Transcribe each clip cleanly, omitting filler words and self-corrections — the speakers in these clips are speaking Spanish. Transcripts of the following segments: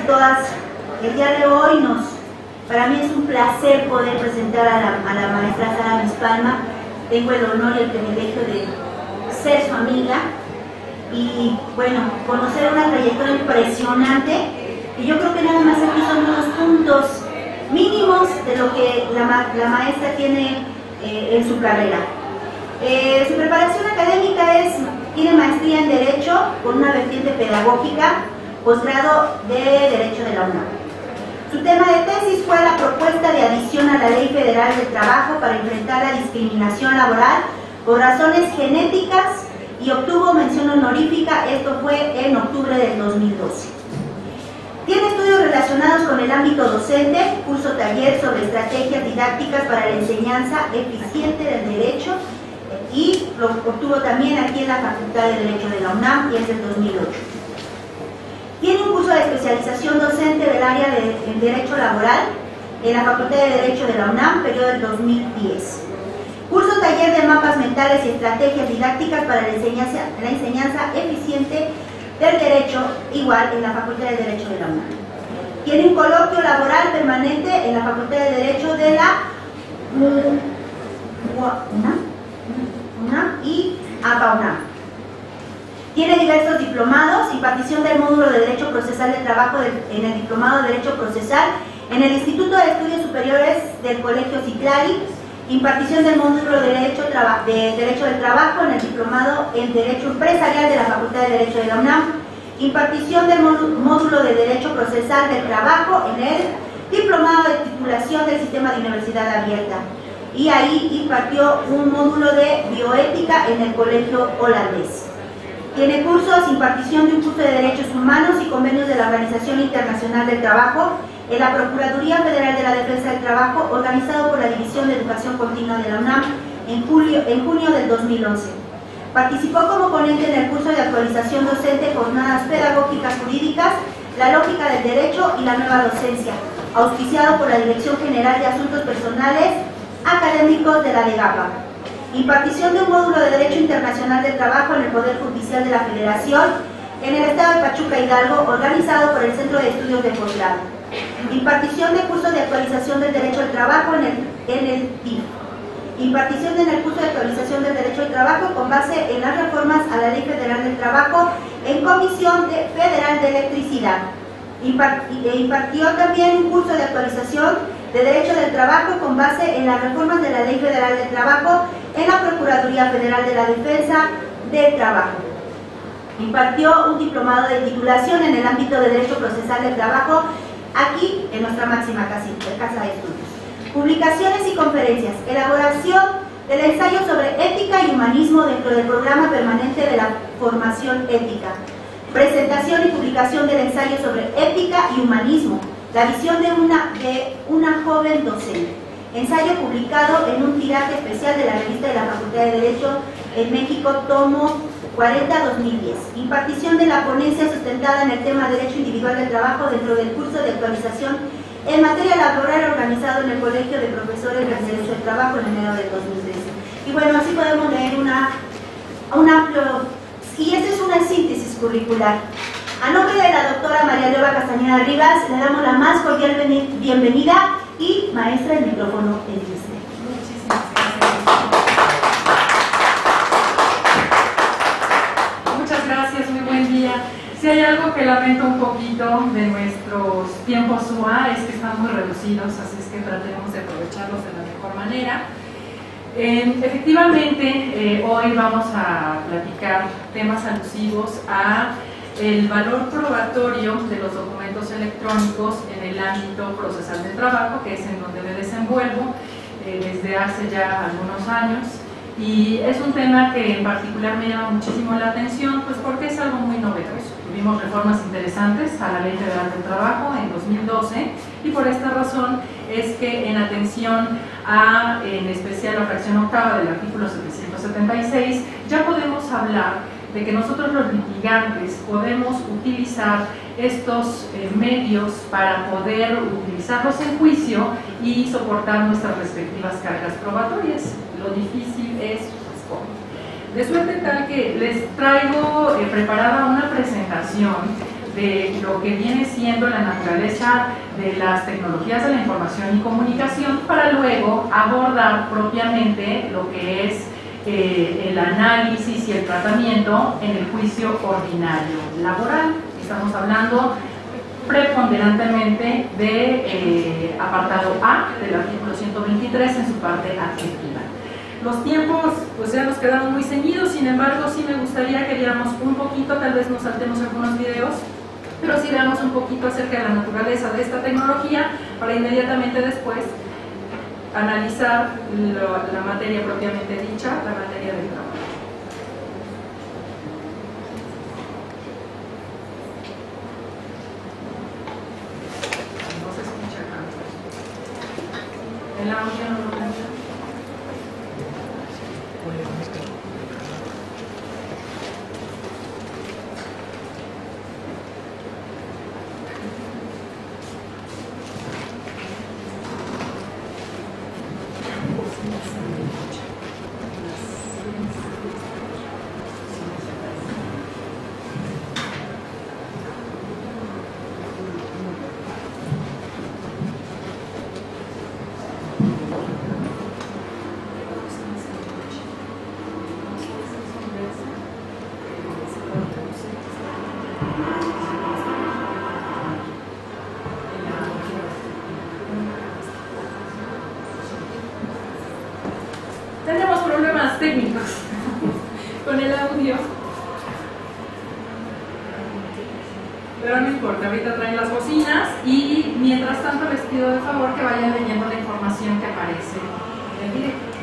y todas, el día de hoy para mí es un placer poder presentar a la maestra Sara Mispalma. Tengo el honor y el privilegio de ser su amiga y bueno, conocer una trayectoria impresionante, y yo creo que nada más aquí son unos puntos mínimos de lo que la maestra tiene en su carrera. Su preparación académica tiene maestría en Derecho con una vertiente pedagógica, posgrado de Derecho de la UNAM. Su tema de tesis fue la propuesta de adición a la Ley Federal del Trabajo para enfrentar la discriminación laboral por razones genéticas y obtuvo mención honorífica. Esto fue en octubre del 2012. Tiene estudios relacionados con el ámbito docente, curso taller sobre estrategias didácticas para la enseñanza eficiente del derecho, y lo obtuvo también aquí en la Facultad de Derecho de la UNAM, y es del 2008. Tiene un curso de especialización docente del área de Derecho Laboral en la Facultad de Derecho de la UNAM, periodo del 2010. Curso taller de mapas mentales y estrategias didácticas para la enseñanza eficiente del derecho, igual en la Facultad de Derecho de la UNAM. Tiene un coloquio laboral permanente en la Facultad de Derecho de la UNAM y APA-UNAM. Tiene diversos diplomados: impartición del módulo de Derecho Procesal del Trabajo en el Diplomado de Derecho Procesal en el Instituto de Estudios Superiores del Colegio Citlali, impartición del módulo de Derecho del Trabajo en el Diplomado en Derecho Empresarial de la Facultad de Derecho de la UNAM, impartición del módulo de Derecho Procesal del Trabajo en el Diplomado de Titulación del Sistema de Universidad Abierta, y ahí impartió un módulo de Bioética en el Colegio Holandés. Tiene cursos, impartición de un curso de Derechos Humanos y convenios de la Organización Internacional del Trabajo en la Procuraduría Federal de la Defensa del Trabajo, organizado por la División de Educación Continua de la UNAM en junio del 2011. Participó como ponente en el curso de actualización docente, jornadas pedagógicas jurídicas, la lógica del derecho y la nueva docencia, auspiciado por la Dirección General de Asuntos Personales Académicos de la DEGAPA. Impartición de un módulo de Derecho Internacional del Trabajo en el Poder Judicial de la Federación en el estado de Pachuca, Hidalgo, organizado por el Centro de Estudios de Posgrado. Impartición de curso de actualización del Derecho del Trabajo en el DIF. Impartición en el curso de actualización del Derecho del Trabajo con base en las reformas a la Ley Federal del Trabajo en Comisión Federal de Electricidad. Impartió también un curso de actualización de Derecho del Trabajo con base en las reformas de la Ley Federal del Trabajo en la Procuraduría Federal de la Defensa del Trabajo. Impartió un diplomado de titulación en el ámbito de Derecho Procesal del Trabajo aquí en nuestra máxima casa de estudios. Publicaciones y conferencias: elaboración del ensayo sobre ética y humanismo dentro del programa permanente de la formación ética. Presentación y publicación del ensayo sobre ética y humanismo, la visión de una joven docente. Ensayo publicado en un tiraje especial de la revista de la Facultad de Derecho en México, tomo 40-2010. Impartición de la ponencia sustentada en el tema Derecho Individual del Trabajo dentro del curso de actualización en materia laboral organizado en el Colegio de Profesores del Derecho del Trabajo en enero del 2013. Y bueno, así podemos leer un amplio, y esta es una síntesis curricular. A nombre de la doctora María Elba Castañeda Rivas, le damos la más cordial bienvenida, y maestra, el micrófono es de usted. Muchísimas gracias. Muchas gracias, muy buen día. Si hay algo que lamento un poquito de nuestros tiempos UA es que están muy reducidos, así es que tratemos de aprovecharlos de la mejor manera. Efectivamente, hoy vamos a platicar temas alusivos a el valor probatorio de los documentos electrónicos en el ámbito procesal del trabajo, que es en donde me desenvuelvo desde hace ya algunos años, y es un tema que en particular me llama muchísimo la atención, pues porque es algo muy novedoso. Tuvimos reformas interesantes a la Ley Federal del Trabajo en 2012, y por esta razón es que en atención a, en especial, la fracción octava del artículo 776, ya podemos hablar de que nosotros los litigantes podemos utilizar estos medios para poder utilizarlos en juicio y soportar nuestras respectivas cargas probatorias. Lo difícil es pues, cómo. De suerte tal que les traigo preparada una presentación de lo que viene siendo la naturaleza de las tecnologías de la información y comunicación para luego abordar propiamente lo que es el análisis y el tratamiento en el juicio ordinario laboral. Estamos hablando preponderantemente de apartado A del artículo 123 en su parte adjetiva. Los tiempos pues ya nos quedaron muy ceñidos, sin embargo sí me gustaría que viéramos un poquito, tal vez nos saltemos algunos videos, pero sí veamos un poquito acerca de la naturaleza de esta tecnología para inmediatamente después analizar la materia propiamente dicha, la materia del trabajo. No se escucha tanto. El audio no lo cambia. Tenemos problemas técnicos con el audio, pero no importa, ahorita traen las bocinas y mientras tanto les pido de favor que vayan leyendo la información que aparece en el video.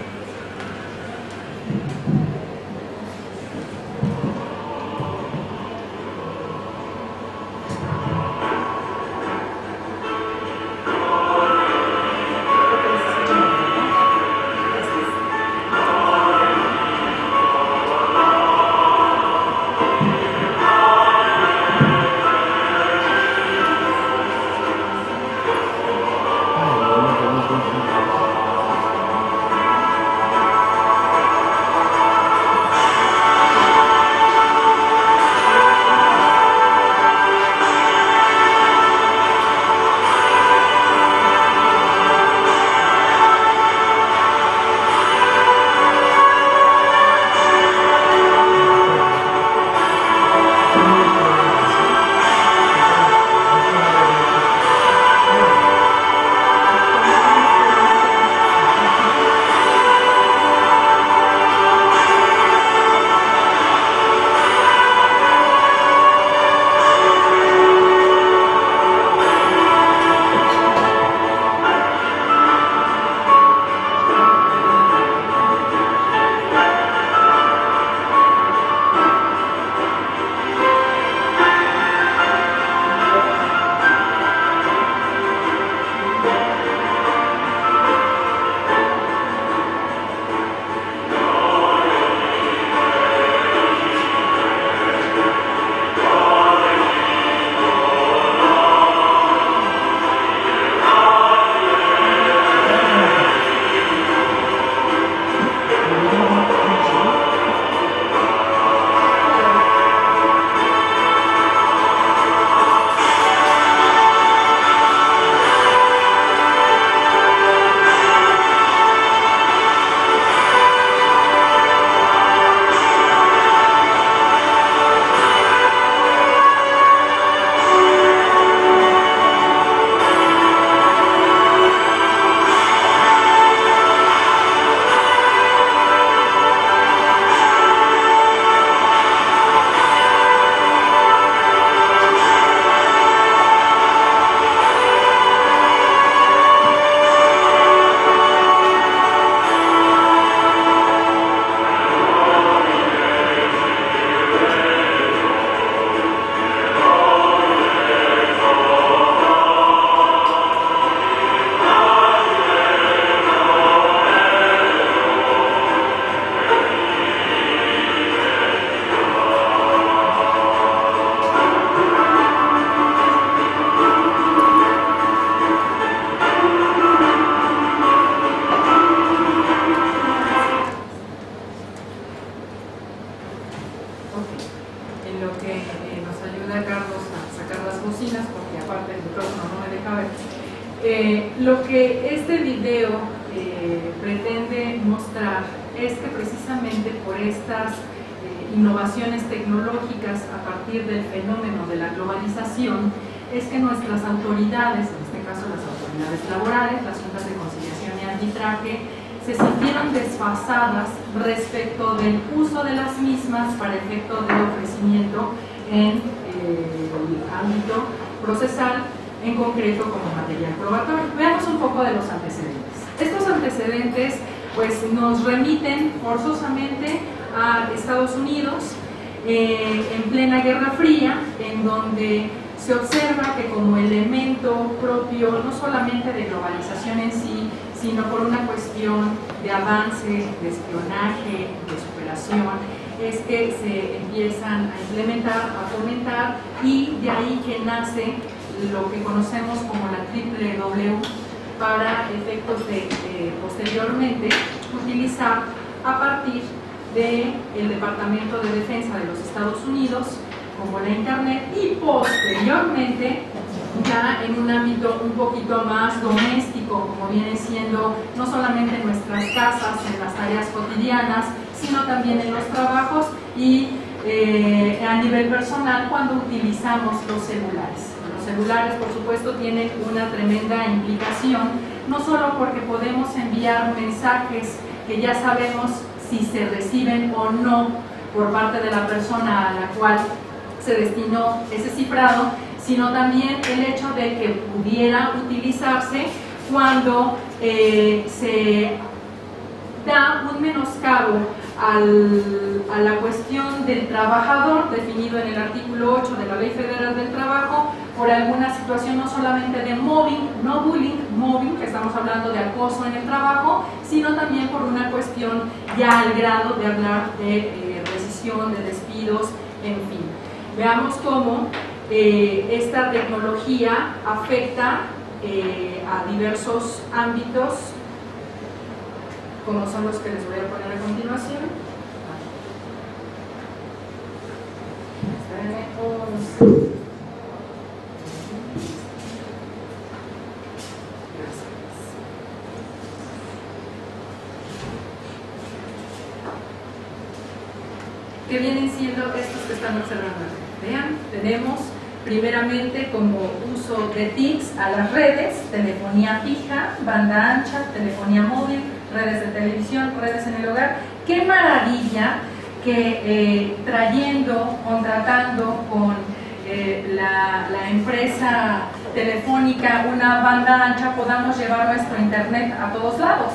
parte del micrófono no me deja ver. Lo que este video pretende mostrar es que precisamente por estas innovaciones tecnológicas a partir del fenómeno de la globalización es que nuestras autoridades, en este caso las autoridades laborales, las juntas de conciliación y arbitraje, se sintieron desfasadas respecto del uso de las mismas para efecto de ofrecimiento en el ámbito procesal, en concreto como material probatorio. Veamos un poco de los antecedentes. Estos antecedentes pues nos remiten forzosamente a Estados Unidos en plena Guerra Fría, en donde se observa que como elemento propio no solamente de globalización en sí, sino por una cuestión de avance, de espionaje, de superación, es que se empiezan a implementar, a fomentar, y de ahí que nace lo que conocemos como la triple W para efectos de posteriormente utilizar a partir del Departamento de Defensa de los Estados Unidos como la Internet, y posteriormente ya en un ámbito un poquito más doméstico, como viene siendo no solamente en nuestras casas, en las tareas cotidianas, sino también en los trabajos y a nivel personal cuando utilizamos los celulares. Los celulares, por supuesto, tienen una tremenda implicación, no solo porque podemos enviar mensajes que ya sabemos si se reciben o no por parte de la persona a la cual se destinó ese cifrado, sino también el hecho de que pudiera utilizarse cuando se da un menoscabo a la cuestión del trabajador, definido en el artículo 8 de la Ley Federal del Trabajo, por alguna situación no solamente de mobbing, no bullying, mobbing, que estamos hablando de acoso en el trabajo, sino también por una cuestión ya al grado de hablar de rescisión, de despidos, en fin. Veamos cómo esta tecnología afecta a diversos ámbitos, como son los que les voy a poner a continuación. ¿Qué vienen siendo estos que están observando? Vean, tenemos primeramente como uso de TICs a las redes, telefonía fija, banda ancha, telefonía móvil, redes de televisión, redes en el hogar. ¡Qué maravilla que contratando con la empresa telefónica una banda ancha podamos llevar nuestro internet a todos lados!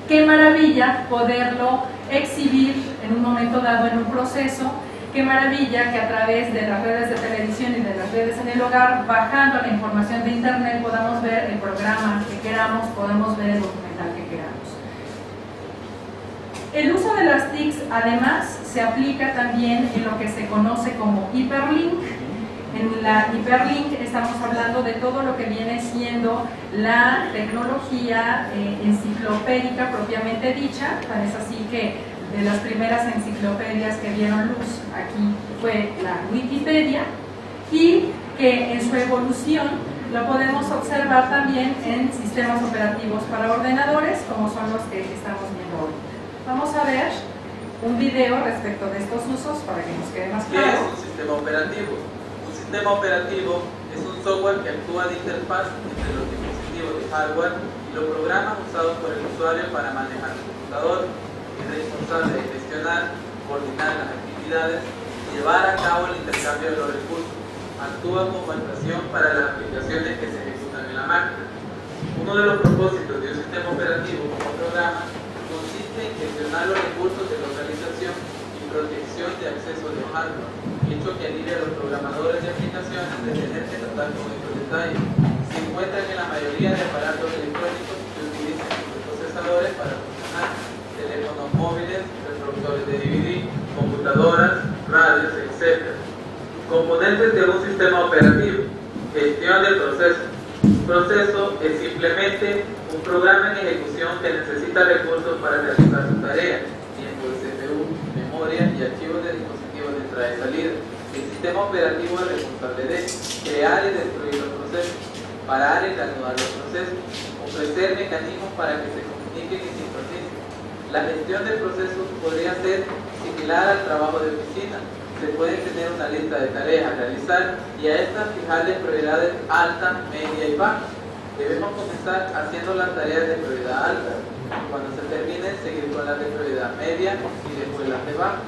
¡Qué maravilla poderlo exhibir en un momento dado en un proceso! ¡Qué maravilla que a través de las redes de televisión y de las redes en el hogar, bajando la información de internet, podamos ver el programa que queramos, podemos ver el documental que queramos! El uso de las TICs además se aplica también en lo que se conoce como hiperlink. En la hiperlink estamos hablando de todo lo que viene siendo la tecnología enciclopédica propiamente dicha. Tan es así que de las primeras enciclopedias que dieron luz aquí fue la Wikipedia, y que en su evolución lo podemos observar también en sistemas operativos para ordenadores, como son los que estamos viendo hoy. Vamos a ver un video respecto de estos usos para que nos quede más claro. ¿Qué es un sistema operativo? Un sistema operativo es un software que actúa de interfaz entre los dispositivos de hardware y los programas usados por el usuario para manejar su computador. Es responsable de gestionar, coordinar las actividades y llevar a cabo el intercambio de los recursos. Actúa como estación para las aplicaciones que se ejecutan en la máquina. Uno de los propósitos de un sistema operativo como programa consiste en gestionar los recursos de localización y protección de acceso de hardware, hecho que alivia a los programadores de aplicaciones de tener que tratar con estos detalles. Se encuentra en la mayoría de aparatos electrónicos que utilizan microprocesadores para funcionar, teléfonos móviles, reproductores de DVD, computadoras, radios, etc. Componentes de un sistema operativo. Gestión del proceso. Un proceso es simplemente un programa en ejecución que necesita recursos para realizar su tarea, tiempo de CPU, memoria y archivos de dispositivos de entrada y salida. El sistema operativo es responsable de crear y destruir los procesos, parar y reanudar los procesos, ofrecer mecanismos para que se comuniquen y sincronicen. La gestión del proceso podría ser similar al trabajo de oficina. Se puede tener una lista de tareas a realizar y a estas fijarle prioridades alta, media y baja. Debemos comenzar haciendo las tareas de prioridad alta. Cuando se termine, seguir con las de prioridad media y después las de baja.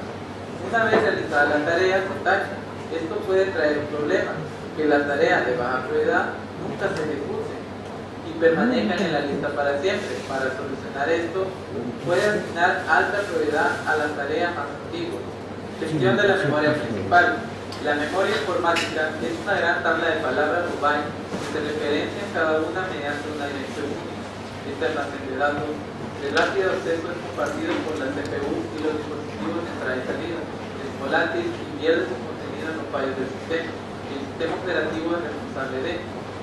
Una vez realizadas las tareas, se tachan. Esto puede traer un problema, que las tareas de baja prioridad nunca se ejecuten y permanezcan en la lista para siempre. Para solucionar esto, puede asignar alta prioridad a las tareas más antiguas. Gestión de la memoria principal. La memoria informática es una gran tabla de palabras o bytes que se referencian cada una mediante una dirección única. Este almacén de datos de rápido acceso es compartido por la CPU y los dispositivos de entrada y salida. Es volátil y pierde su contenido en los fallos del sistema. El sistema operativo es responsable de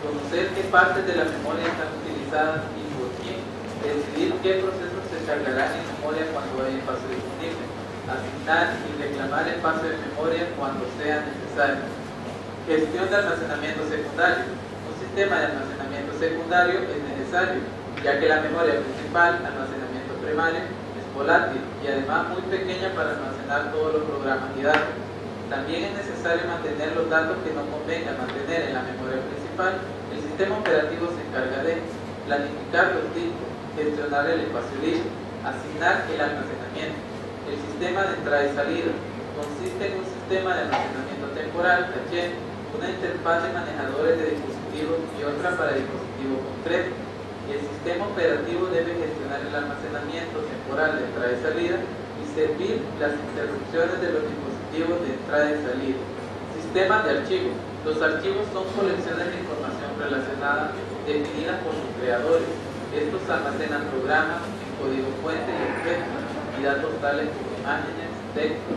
conocer qué partes de la memoria están utilizadas y por quién, decidir qué procesos se cargarán en memoria cuando hay espacio disponible, asignar y reclamar espacio de memoria cuando sea necesario. Gestión de almacenamiento secundario. Un sistema de almacenamiento secundario es necesario, ya que la memoria principal, almacenamiento primario, es volátil y además muy pequeña para almacenar todos los programas y datos. También es necesario mantener los datos que no convenga mantener en la memoria principal. El sistema operativo se encarga de planificar los discos, gestionar el espacio libre, asignar el almacenamiento. El sistema de entrada y salida consiste en un sistema de almacenamiento temporal, caché, una interfaz de manejadores de dispositivos y otra para dispositivos concretos. El sistema operativo debe gestionar el almacenamiento temporal de entrada y salida y servir las interrupciones de los dispositivos de entrada y salida. Sistemas de archivos. Los archivos son colecciones de información relacionada definidas por sus creadores. Estos almacenan programas en código fuente y objetos y datos tales como imágenes, texto,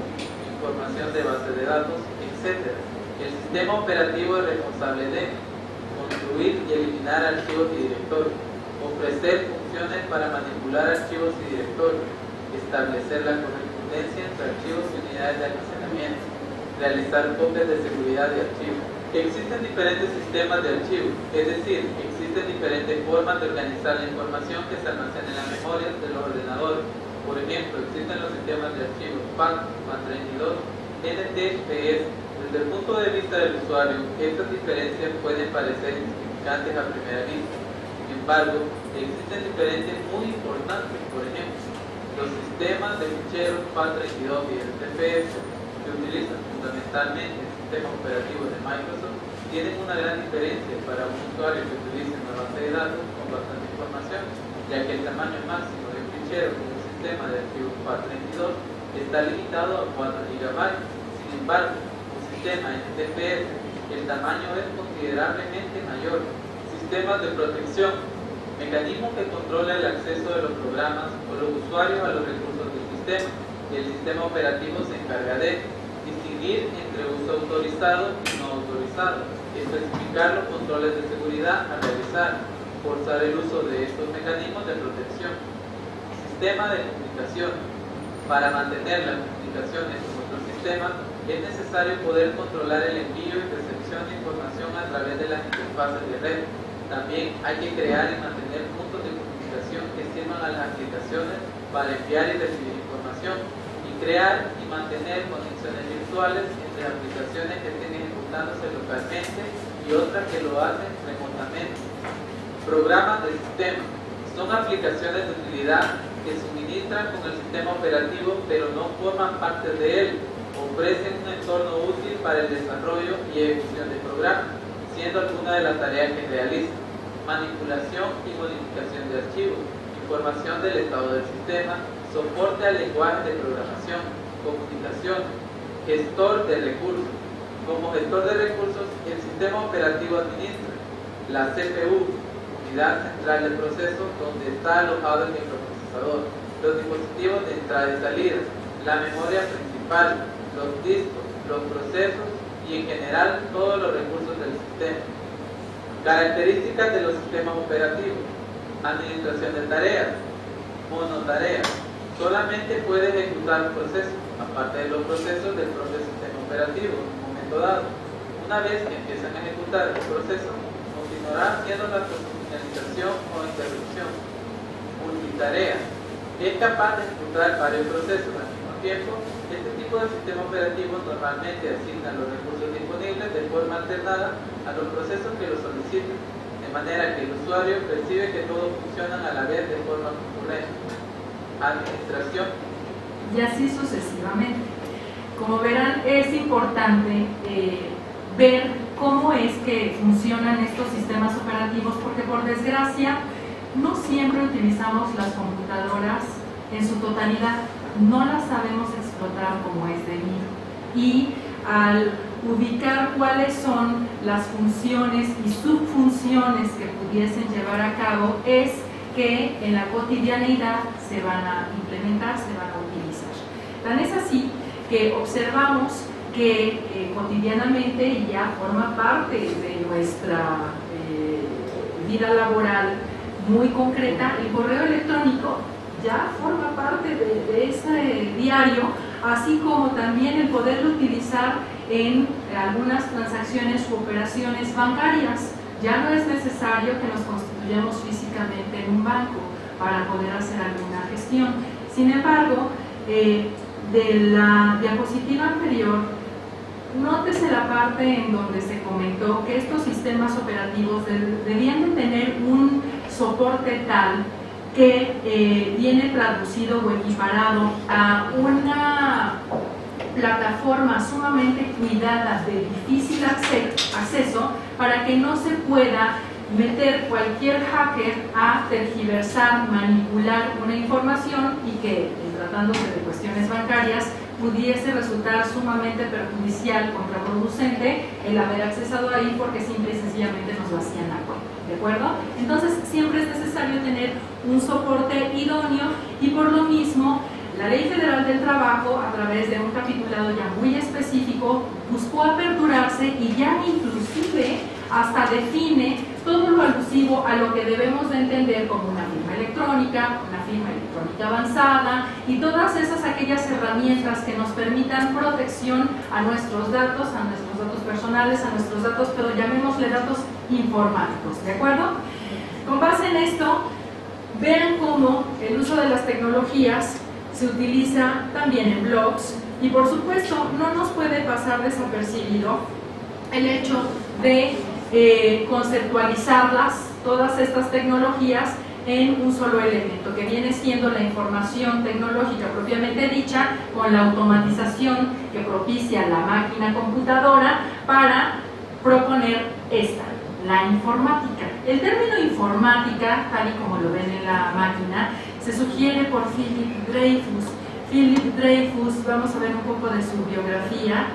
información de base de datos, etc. El sistema operativo es responsable de construir y eliminar archivos y directorios, ofrecer funciones para manipular archivos y directorios, establecer la correspondencia entre archivos y unidades de almacenamiento, realizar copias de seguridad de archivos. Existen diferentes sistemas de archivos, es decir, existen diferentes formas de organizar la información que se almacena en la memoria de los ordenadores. Por ejemplo, existen los sistemas de archivos FAT, FAT32, NT, PS. Desde el punto de vista del usuario, estas diferencias pueden parecer insignificantes a primera vista. Sin embargo, existen diferencias muy importantes. Por ejemplo, los sistemas de ficheros FAT32 y NTFS, que utilizan fundamentalmente el sistema operativo de Microsoft, tienen una gran diferencia para un usuario que utilice una base de datos con bastante información, ya que el tamaño máximo del fichero con un sistema de archivos FAT32 está limitado a 4 GB. Sin embargo, un sistema NTFS, el tamaño es considerablemente mayor. Sistemas de protección, mecanismos que controlan el acceso de los programas o los usuarios a los recursos del sistema. El sistema operativo se encarga de distinguir entre uso autorizado y no autorizado, especificar los controles de seguridad a realizar, forzar el uso de estos mecanismos de protección. Sistema de comunicación. Para mantener las comunicaciones con otros sistemas es necesario poder controlar el envío y recepción de información a través de las interfaces de red. También hay que crear y mantener puntos de comunicación que sirvan a las aplicaciones para enviar y recibir información, y crear y mantener conexiones virtuales entre aplicaciones que estén ejecutándose localmente y otras que lo hacen remotamente. Programas de sistema. Son aplicaciones de utilidad que suministran con el sistema operativo pero no forman parte de él. Ofrecen un entorno útil para el desarrollo y ejecución de programas, siendo alguna de las tareas que realizan: manipulación y modificación de archivos, información del estado del sistema, soporte al lenguaje de programación, comunicación, gestor de recursos. Como gestor de recursos, el sistema operativo administra la CPU, unidad central del proceso, donde está alojado el microprocesador, los dispositivos de entrada y salida, la memoria principal, los discos, los procesos y en general todos los recursos del sistema. Características de los sistemas operativos: administración de tareas, monotareas, solamente puede ejecutar un proceso, aparte de los procesos del propio sistema operativo. En un momento momento dado. Una vez que empiezan a ejecutar el proceso, continuará haciendo la finalización o interrupción. Multitarea. Es capaz de ejecutar varios procesos al mismo tiempo. Este tipo de sistema operativo normalmente asigna los recursos disponibles de forma alternada a los procesos que lo soliciten, de manera que el usuario percibe que todos funcionan a la vez de forma concurrente. Administración. Y así sucesivamente. Como verán, es importante ver cómo es que funcionan estos sistemas operativos, porque por desgracia no siempre utilizamos las computadoras en su totalidad, no las sabemos explotar como es debido, y al ubicar cuáles son las funciones y subfunciones que pudiesen llevar a cabo es que en la cotidianeidad se van a implementar, se van a utilizar. Tan es así que observamos que cotidianamente, y ya forma parte de nuestra vida laboral muy concreta, el correo electrónico ya forma parte de ese diario, así como también el poderlo utilizar en algunas transacciones u operaciones bancarias. Ya no es necesario que nos constituyamos físicamente en un banco para poder hacer alguna gestión. Sin embargo, de la diapositiva anterior, nótese la parte en donde se comentó que estos sistemas operativos debían de tener un soporte tal que viene traducido o equiparado a una plataforma sumamente cuidada de difícil acceso para que no se pueda meter cualquier hacker a tergiversar, manipular una información y que, tratándose de cuestiones bancarias, pudiese resultar sumamente perjudicial, contraproducente el haber accesado ahí, porque simple y sencillamente nos lo hacían a cuenta, ¿de acuerdo? Entonces siempre es necesario tener un soporte idóneo, y por lo mismo la Ley Federal del Trabajo, a través de un capitulado ya muy específico, buscó aperturarse y ya inclusive hasta define todo lo alusivo a lo que debemos de entender como una firma electrónica avanzada, y todas aquellas herramientas que nos permitan protección a nuestros datos personales, a nuestros datos, pero llamémosle datos informáticos, ¿de acuerdo? Con base en esto, vean cómo el uso de las tecnologías se utiliza también en blogs, y por supuesto no nos puede pasar desapercibido el hecho de conceptualizarlas, todas estas tecnologías, en un solo elemento, que viene siendo la información tecnológica propiamente dicha, con la automatización que propicia la máquina computadora para proponer la informática. El término informática, tal y como lo ven en la máquina, se sugiere por Philip Dreyfus. Philip Dreyfus, vamos a ver un poco de su biografía.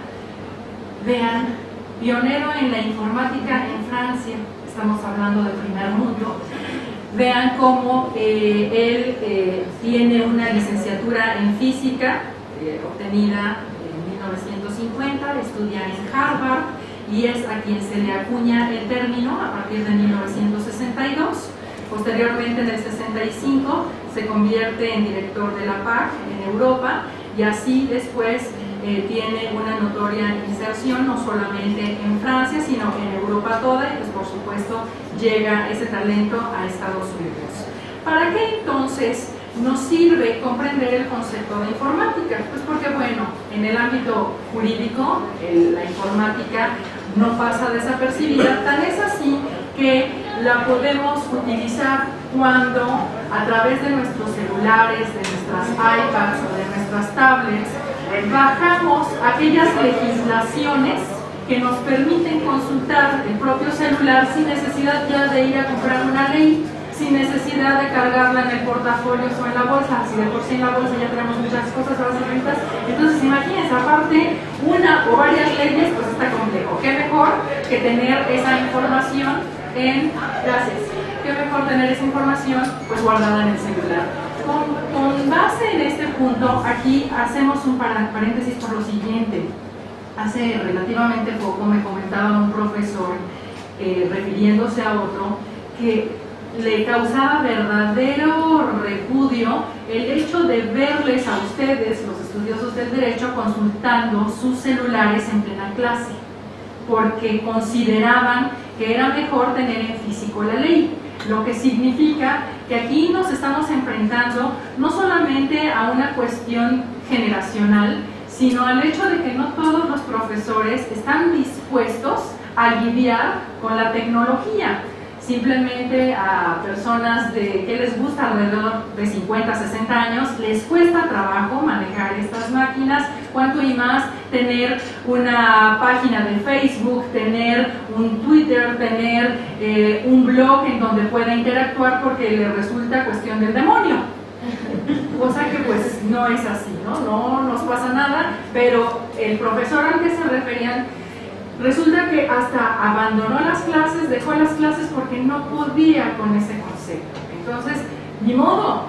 Vean, pionero en la informática en Francia, estamos hablando del primer mundo. Vean cómo él tiene una licenciatura en física obtenida en 1950, estudia en Harvard, y es a quien se le acuña el término a partir de 1962. Posteriormente, en el 65, se convierte en director de la PAC en Europa, y así después tiene una notoria inserción no solamente en Francia, sino en Europa toda, y pues por supuesto llega ese talento a Estados Unidos. ¿Para qué entonces nos sirve comprender el concepto de informática? Pues porque, bueno, en el ámbito jurídico la informática no pasa desapercibida, tan es así que la podemos utilizar cuando a través de nuestros celulares, de nuestras iPads o de nuestras tablets, bajamos aquellas legislaciones que nos permiten consultar el propio celular sin necesidad ya de ir a comprar una ley, sin necesidad de cargarla en el portafolio o en la bolsa. Si de por sí en la bolsa ya tenemos muchas cosas básicas, entonces imagínense, aparte una o varias leyes, pues está complejo. ¿Qué mejor que tener esa información qué mejor tener esa información pues guardada en el celular? Con base en este punto, aquí hacemos un paréntesis por lo siguiente. Hace relativamente poco me comentaba un profesor, refiriéndose a otro, que le causaba verdadero repudio el hecho de verles a ustedes, los estudiosos del derecho, consultando sus celulares en plena clase. porque consideraban que era mejor tener en físico la ley, lo que significa que aquí nos estamos enfrentando no solamente a una cuestión generacional, sino al hecho de que no todos los profesores están dispuestos a lidiar con la tecnología. Simplemente a personas que les gusta alrededor de 50, 60 años, les cuesta trabajo manejar estas máquinas, cuanto y más tener una página de Facebook, tener un Twitter, tener un blog en donde pueda interactuar, porque le resulta cuestión del demonio. Cosa que pues no es así, no nos pasa nada, pero el profesor al que se referían resulta que hasta abandonó las clases, dejó las clases porque no podía con ese concepto. Entonces, ni modo,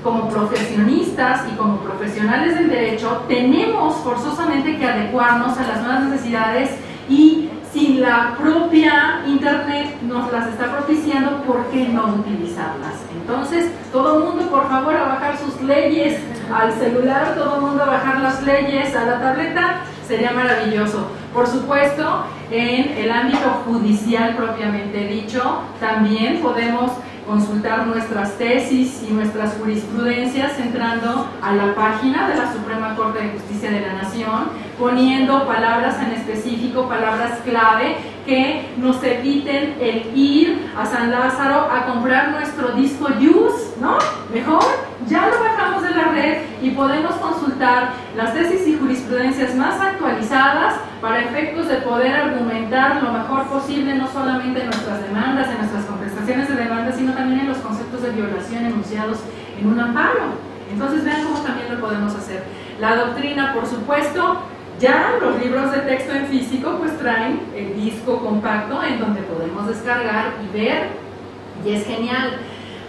como profesionistas y como profesionales del derecho, tenemos forzosamente que adecuarnos a las nuevas necesidades, y si la propia Internet nos las está propiciando, ¿por qué no utilizarlas? Entonces, todo el mundo, por favor, a bajar sus leyes al celular, todo el mundo a bajar las leyes a la tableta, sería maravilloso. Por supuesto, en el ámbito judicial propiamente dicho, también podemos consultar nuestras tesis y nuestras jurisprudencias entrando a la página de la Suprema Corte de Justicia de la Nación, poniendo palabras en específico, palabras clave, que nos eviten el ir a San Lázaro a comprar nuestro disco JUS, ¿no? Mejor ya lo bajamos de la red y podemos consultar las tesis y jurisprudencias más actualizadas para efectos de poder argumentar lo mejor posible, no solamente en nuestras demandas, en nuestras contestaciones de demandas, sino también en los conceptos de violación enunciados en un amparo. Entonces vean cómo también lo podemos hacer. La doctrina, por supuesto, ya los libros de texto en físico pues traen el disco compacto en donde podemos descargar y ver, y es genial.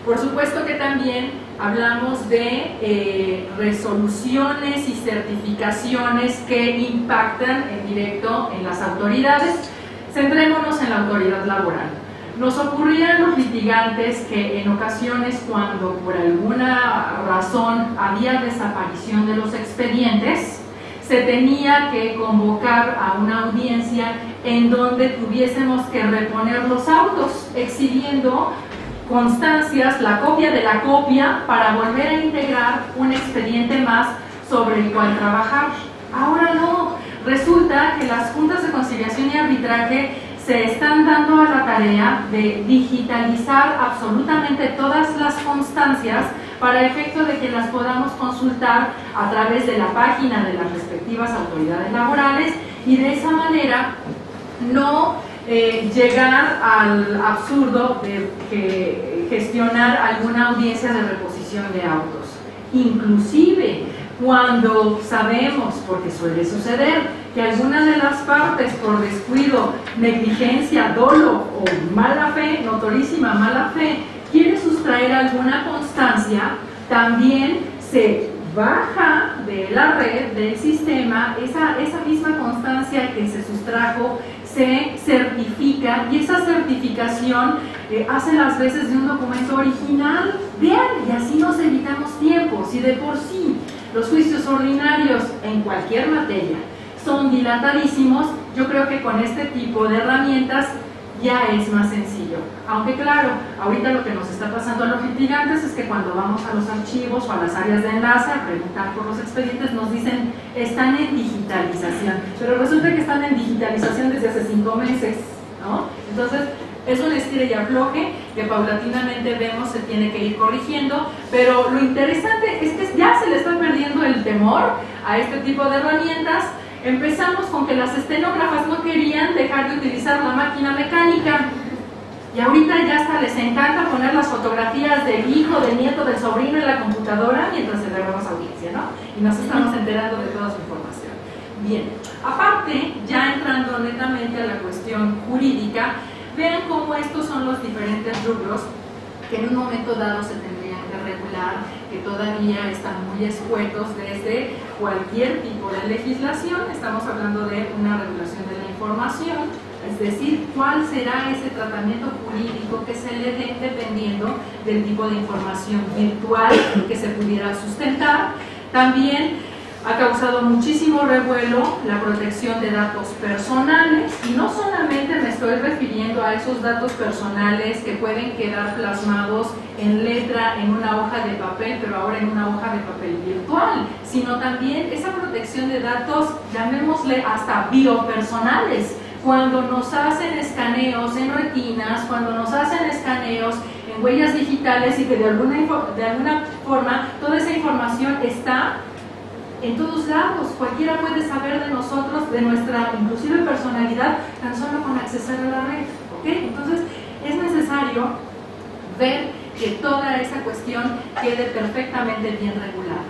Por supuesto que también hablamos de resoluciones y certificaciones que impactan en directo en las autoridades. Centrémonos en la autoridad laboral. Nos ocurría a los litigantes que en ocasiones, cuando por alguna razón había desaparición de los expedientes, se tenía que convocar a una audiencia en donde tuviésemos que reponer los autos, exhibiendo constancias, la copia de la copia, para volver a integrar un expediente más sobre el cual trabajar. Ahora no, resulta que las juntas de conciliación y arbitraje se están dando a la tarea de digitalizar absolutamente todas las constancias para efecto de que las podamos consultar a través de la página de las respectivas autoridades laborales, y de esa manera no llegar al absurdo de gestionar alguna audiencia de reposición de autos. Inclusive cuando sabemos, porque suele suceder, que alguna de las partes, por descuido, negligencia, dolo o mala fe, notorísima mala fe, quiere sustraer alguna constancia, también se baja de la red, del sistema, esa misma constancia que se sustrajo, se certifica, y esa certificación hace las veces de un documento original. Vean, y así nos evitamos tiempos. Y de por sí los juicios ordinarios en cualquier materia son dilatadísimos, yo creo que con este tipo de herramientas ya es más sencillo. Aunque claro, ahorita lo que nos está pasando a los litigantes es que cuando vamos a los archivos o a las áreas de enlace a preguntar por los expedientes, nos dicen están en digitalización, pero resulta que están en digitalización desde hace 5 meses, ¿no? Entonces es un estire y afloje que paulatinamente vemos se tiene que ir corrigiendo, pero lo interesante es que ya se le está perdiendo el temor a este tipo de herramientas. Empezamos con que las estenógrafas no querían dejar de utilizar la máquina mecánica, y ahorita ya hasta les encanta poner las fotografías del hijo, del nieto, del sobrino en la computadora mientras celebramos audiencia, ¿no? Y nos estamos enterando de toda su información. Bien, aparte, ya entrando netamente a la cuestión jurídica, vean cómo estos son los diferentes rubros que en un momento dado se tendrían que regular, que todavía están muy escuetos desde cualquier tipo de legislación. Estamos hablando de una regulación de la información, es decir, cuál será ese tratamiento jurídico que se le dé dependiendo del tipo de información virtual que se pudiera sustentar. También Ha causado muchísimo revuelo la protección de datos personales, y no solamente me estoy refiriendo a esos datos personales que pueden quedar plasmados en letra en una hoja de papel, pero ahora en una hoja de papel virtual, sino también esa protección de datos, llamémosle hasta biopersonales, cuando nos hacen escaneos en retinas, cuando nos hacen escaneos en huellas digitales, y que de alguna forma toda esa información está en todos lados. Cualquiera puede saber de nosotros, de nuestra inclusive personalidad, tan solo con accesar a la red, ¿ok? Entonces es necesario ver que toda esa cuestión quede perfectamente bien regulada.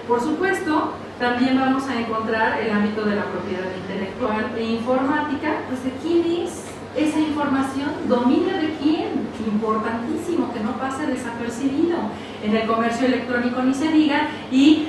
Por supuesto, también vamos a encontrar el ámbito de la propiedad intelectual e informática. Pues de quién es esa información, dominio de quién, importantísimo que no pase desapercibido. En el comercio electrónico ni se diga, y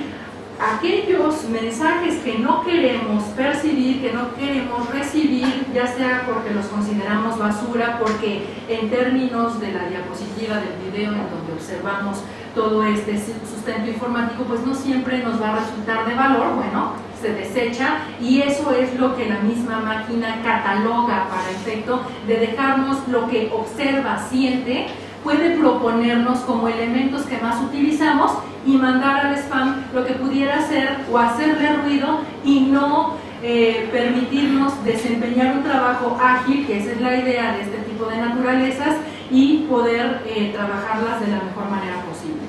aquellos mensajes que no queremos percibir, que no queremos recibir, ya sea porque los consideramos basura, porque en términos de la diapositiva del video en donde observamos todo este sustento informático, pues no siempre nos va a resultar de valor, bueno, se desecha, y eso es lo que la misma máquina cataloga para efecto de dejarnos lo que observa, siente, puede proponernos como elementos que más utilizamos y mandar al spam lo que pudiera ser o hacerle ruido y no permitirnos desempeñar un trabajo ágil, que esa es la idea de este tipo de naturalezas, y poder trabajarlas de la mejor manera posible.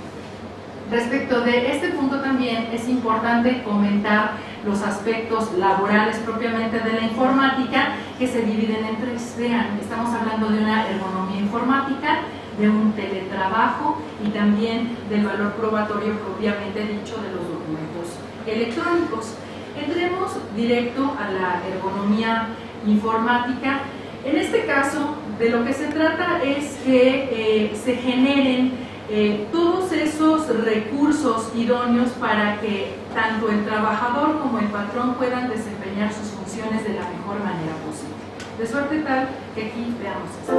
Respecto de este punto también es importante comentar los aspectos laborales propiamente de la informática, que se dividen en tres. Vean, estamos hablando de una ergonomía informática, de un teletrabajo y también del valor probatorio propiamente dicho de los documentos electrónicos. Entremos directo a la ergonomía informática. En este caso, de lo que se trata es que se generen todos esos recursos idóneos para que tanto el trabajador como el patrón puedan desempeñar sus funciones de la mejor manera posible. De suerte tal que aquí veamos esto.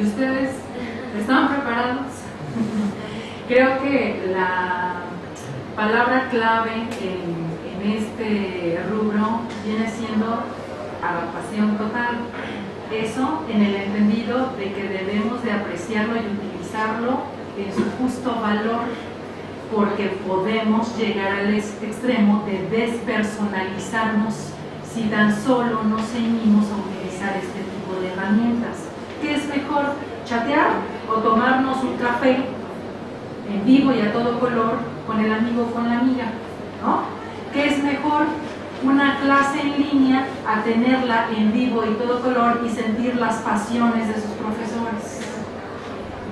ustedes están preparados, creo que la palabra clave en este rubro viene siendo adaptación total. Eso en el entendido de que debemos de apreciarlo y utilizarlo en su justo valor, porque podemos llegar al extremo de despersonalizarnos si tan solo nos ceñimos a utilizar este tipo de herramientas. ¿Qué es mejor, chatear o tomarnos un café en vivo y a todo color con el amigo o con la amiga, ¿no? ¿Qué es mejor, una clase en línea a tenerla en vivo y todo color y sentir las pasiones de sus profesores?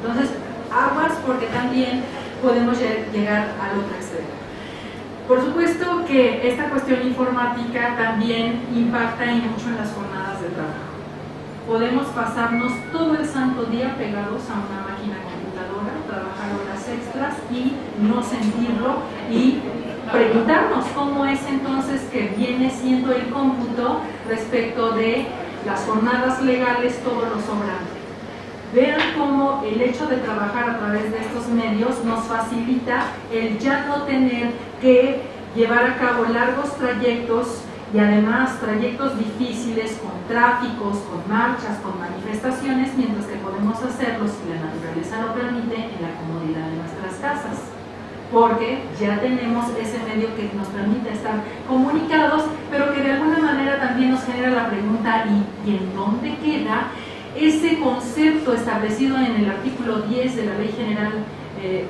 Entonces, aguas, porque también podemos llegar al otro extremo. Por supuesto que esta cuestión informática también impacta y mucho en las jornadas de trabajo. Podemos pasarnos todo el santo día pegados a una máquina computadora, trabajar horas extras y no sentirlo, y preguntarnos cómo es entonces que viene siendo el cómputo respecto de las jornadas legales, todo lo sobrante. Vean cómo el hecho de trabajar a través de estos medios nos facilita el ya no tener que llevar a cabo largos trayectos, y además trayectos difíciles, con tráficos, con marchas, con manifestaciones, mientras que podemos hacerlo, si la naturaleza lo permite, en la comodidad de nuestras casas, porque ya tenemos ese medio que nos permite estar comunicados, pero que de alguna manera también nos genera la pregunta: ¿y en dónde queda ese concepto establecido en el artículo 10 de la Ley General, de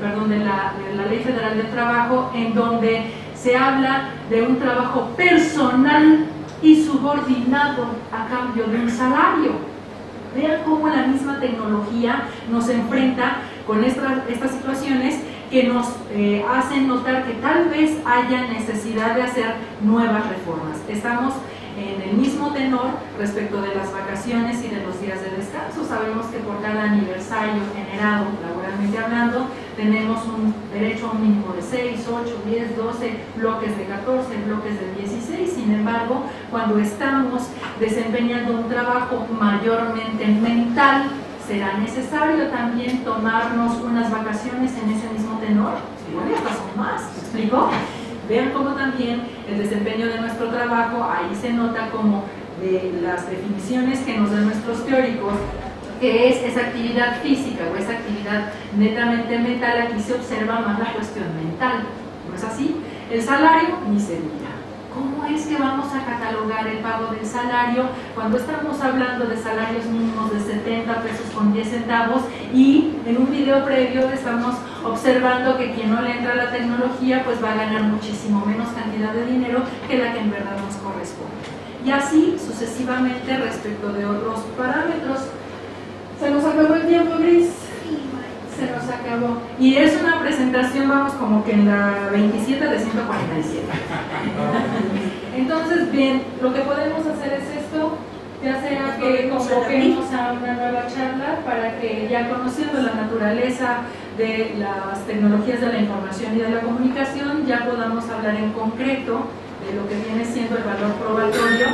la Ley Federal del Trabajo, en donde se habla de un trabajo personal y subordinado a cambio de un salario? Vean cómo la misma tecnología nos enfrenta con estas situaciones que nos hacen notar que tal vez haya necesidad de hacer nuevas reformas. Estamos en el mismo tenor respecto de las vacaciones y de los días de descanso. Sabemos que por cada aniversario generado, laboralmente hablando, tenemos un derecho a un mínimo de 6, 8, 10, 12 bloques de 14, bloques de 16. Sin embargo, cuando estamos desempeñando un trabajo mayormente mental, ¿será necesario también tomarnos unas vacaciones en ese mismo tenor? Igual hasta son más, ¿me explico? Vean cómo también el desempeño de nuestro trabajo, ahí se nota como de las definiciones que nos dan nuestros teóricos, que es esa actividad física o esa actividad netamente mental. Aquí se observa más la cuestión mental, ¿no es así? El salario, ni se diga. ¿Cómo es que vamos a catalogar el pago del salario cuando estamos hablando de salarios mínimos de 70 pesos con 10 centavos y en un video previo estamos observando que quien no le entra a la tecnología pues va a ganar muchísimo menos cantidad de dinero que la que en verdad nos corresponde? Y así sucesivamente respecto de otros parámetros. ¿Se nos acabó el tiempo, Gris? Se nos acabó. Y es una presentación, vamos, como que en la 27 de 147. Entonces, bien, lo que podemos hacer es esto, ya sea que convoquemos a una nueva charla para que, ya conociendo la naturaleza de las tecnologías de la información y de la comunicación, ya podamos hablar en concreto de lo que viene siendo el valor probatorio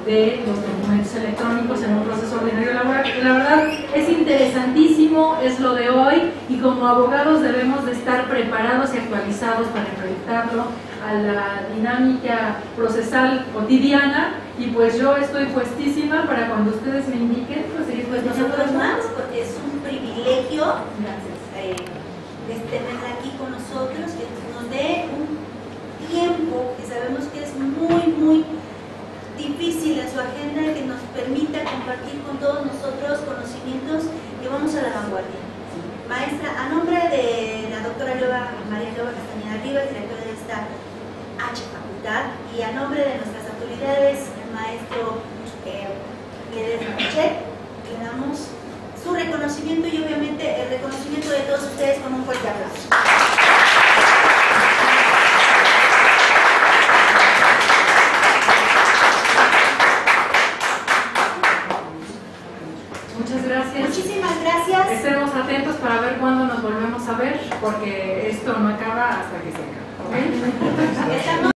de los documentos electrónicos en un proceso ordinario laboral. La verdad es interesantísimo, es lo de hoy, y como abogados debemos de estar preparados y actualizados para enfrentarlo a la dinámica procesal cotidiana, y pues yo estoy puestísima para cuando ustedes me indiquen, pues nosotros más, porque es un privilegio tenerla aquí con nosotros, que nos dé un tiempo que sabemos que es muy difícil en su agenda, que nos permita compartir con todos nosotros conocimientos que vamos a la vanguardia. Maestra, a nombre de la doctora María Loba Castañeda Rivas, directora de esta facultad, y a nombre de nuestras autoridades, el maestro Ledesma Pichet, le damos su reconocimiento y obviamente el reconocimiento de todos ustedes con un fuerte aplauso. Muchísimas gracias. Estemos atentos para ver cuándo nos volvemos a ver, porque esto no acaba hasta que se acabe. ¿Okay?